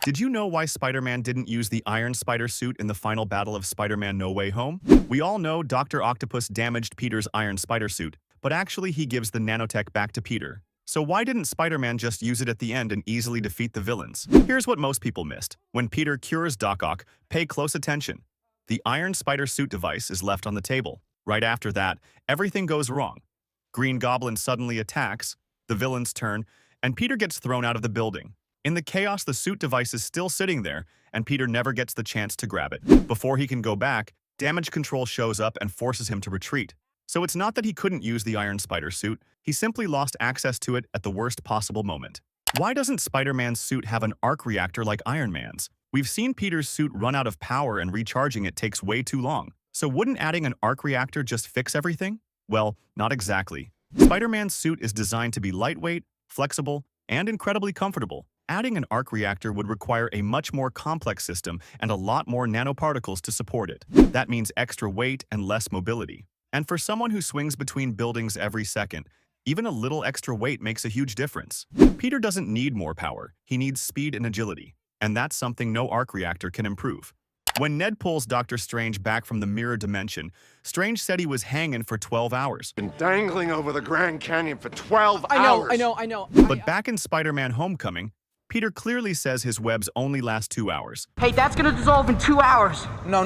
Did you know why Spider-Man didn't use the Iron Spider suit in the final battle of Spider-Man No Way Home? We all know Dr. Octopus damaged Peter's Iron Spider suit, but actually he gives the nanotech back to Peter. So why didn't Spider-Man just use it at the end and easily defeat the villains? Here's what most people missed. When Peter cures Doc Ock, pay close attention. The Iron Spider suit device is left on the table. Right after that, everything goes wrong. Green Goblin suddenly attacks, the villains turn, and Peter gets thrown out of the building. In the chaos, the suit device is still sitting there, and Peter never gets the chance to grab it. Before he can go back, Damage Control shows up and forces him to retreat. So it's not that he couldn't use the Iron Spider suit, he simply lost access to it at the worst possible moment. Why doesn't Spider-Man's suit have an arc reactor like Iron Man's? We've seen Peter's suit run out of power and recharging it takes way too long. So wouldn't adding an arc reactor just fix everything? Well, not exactly. Spider-Man's suit is designed to be lightweight, flexible, and incredibly comfortable. Adding an arc reactor would require a much more complex system and a lot more nanoparticles to support it. That means extra weight and less mobility. And for someone who swings between buildings every second, even a little extra weight makes a huge difference. Peter doesn't need more power, he needs speed and agility. And that's something no arc reactor can improve. When Ned pulls Dr. Strange back from the mirror dimension, Strange said he was hanging for 12 hours. Been dangling over the Grand Canyon for 12 hours. I know. But back in Spider-Man Homecoming, Peter clearly says his webs only last 2 hours. Hey, that's gonna dissolve in 2 hours. No.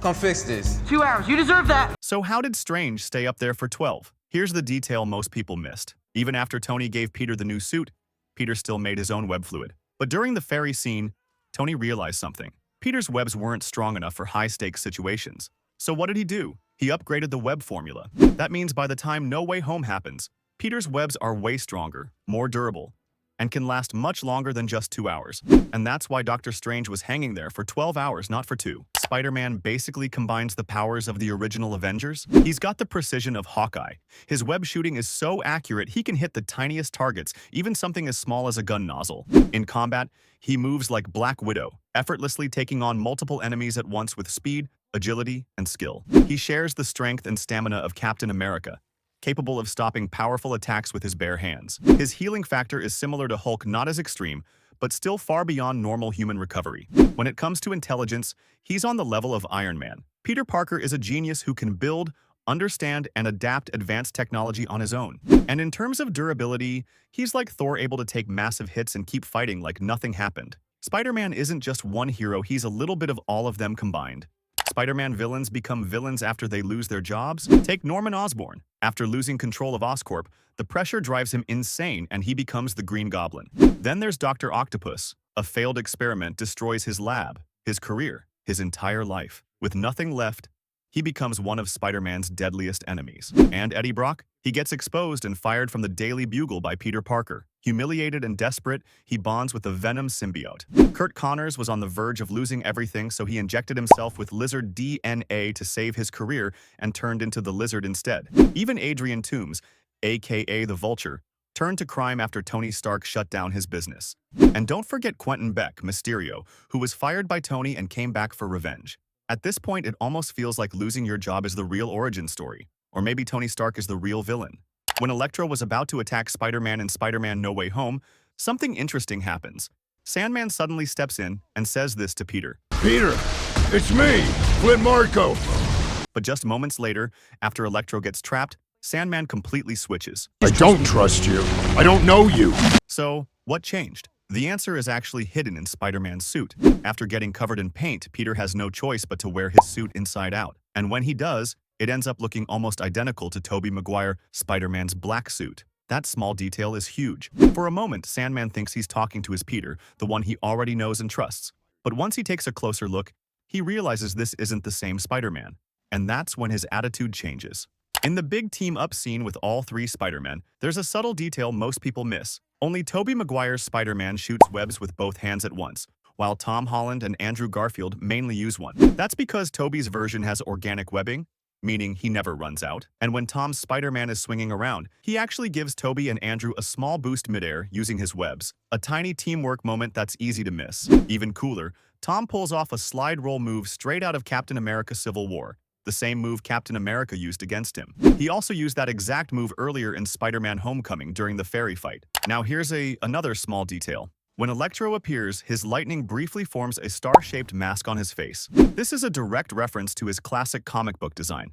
Come fix this. 2 hours, you deserve that. So how did Strange stay up there for 12? Here's the detail most people missed. Even after Tony gave Peter the new suit, Peter still made his own web fluid. But during the ferry scene, Tony realized something. Peter's webs weren't strong enough for high-stakes situations. So what did he do? He upgraded the web formula. That means by the time No Way Home happens, Peter's webs are way stronger, more durable, and can last much longer than just 2 hours. And that's why Dr. Strange was hanging there for 12 hours, not for 2. Spider-Man basically combines the powers of the original Avengers. He's got the precision of Hawkeye. His web shooting is so accurate he can hit the tiniest targets, even something as small as a gun nozzle. In combat, he moves like Black Widow, effortlessly taking on multiple enemies at once with speed, agility, and skill. He shares the strength and stamina of Captain America, capable of stopping powerful attacks with his bare hands. His healing factor is similar to Hulk, not as extreme, but still far beyond normal human recovery. When it comes to intelligence, he's on the level of Iron Man. Peter Parker is a genius who can build, understand, and adapt advanced technology on his own. And in terms of durability, he's like Thor, able to take massive hits and keep fighting like nothing happened. Spider-Man isn't just one hero, he's a little bit of all of them combined. Spider-Man villains become villains after they lose their jobs. Take Norman Osborn. After losing control of Oscorp, the pressure drives him insane and he becomes the Green Goblin. Then there's Dr. Octopus. A failed experiment destroys his lab, his career, his entire life. With nothing left, he becomes one of Spider-Man's deadliest enemies. And Eddie Brock? He gets exposed and fired from the Daily Bugle by Peter Parker. Humiliated and desperate, he bonds with the Venom symbiote. Kurt Connors was on the verge of losing everything, so he injected himself with lizard DNA to save his career and turned into the lizard instead. Even Adrian Toomes, aka the Vulture, turned to crime after Tony Stark shut down his business. And don't forget Quentin Beck, Mysterio, who was fired by Tony and came back for revenge. At this point, it almost feels like losing your job is the real origin story. Or maybe Tony Stark is the real villain. When Electro was about to attack Spider-Man in Spider-Man No Way Home, something interesting happens. Sandman suddenly steps in and says this to Peter. Peter, it's me, Flint Marco. But just moments later, after Electro gets trapped, Sandman completely switches. I don't trust you. I don't know you. So, what changed? The answer is actually hidden in Spider-Man's suit. After getting covered in paint, Peter has no choice but to wear his suit inside out. And when he does, it ends up looking almost identical to Tobey Maguire, Spider-Man's black suit. That small detail is huge. For a moment, Sandman thinks he's talking to his Peter, the one he already knows and trusts. But once he takes a closer look, he realizes this isn't the same Spider-Man. And that's when his attitude changes. In the big team-up scene with all 3 Spider-Men, there's a subtle detail most people miss. Only Tobey Maguire's Spider-Man shoots webs with both hands at once, while Tom Holland and Andrew Garfield mainly use one. That's because Tobey's version has organic webbing, meaning he never runs out. And when Tom's Spider-Man is swinging around, he actually gives Tobey and Andrew a small boost midair using his webs. A tiny teamwork moment that's easy to miss. Even cooler, Tom pulls off a slide roll move straight out of Captain America Civil War, the same move Captain America used against him. He also used that exact move earlier in Spider-Man Homecoming during the ferry fight. Now here's another small detail. When Electro appears, his lightning briefly forms a star-shaped mask on his face. This is a direct reference to his classic comic book design.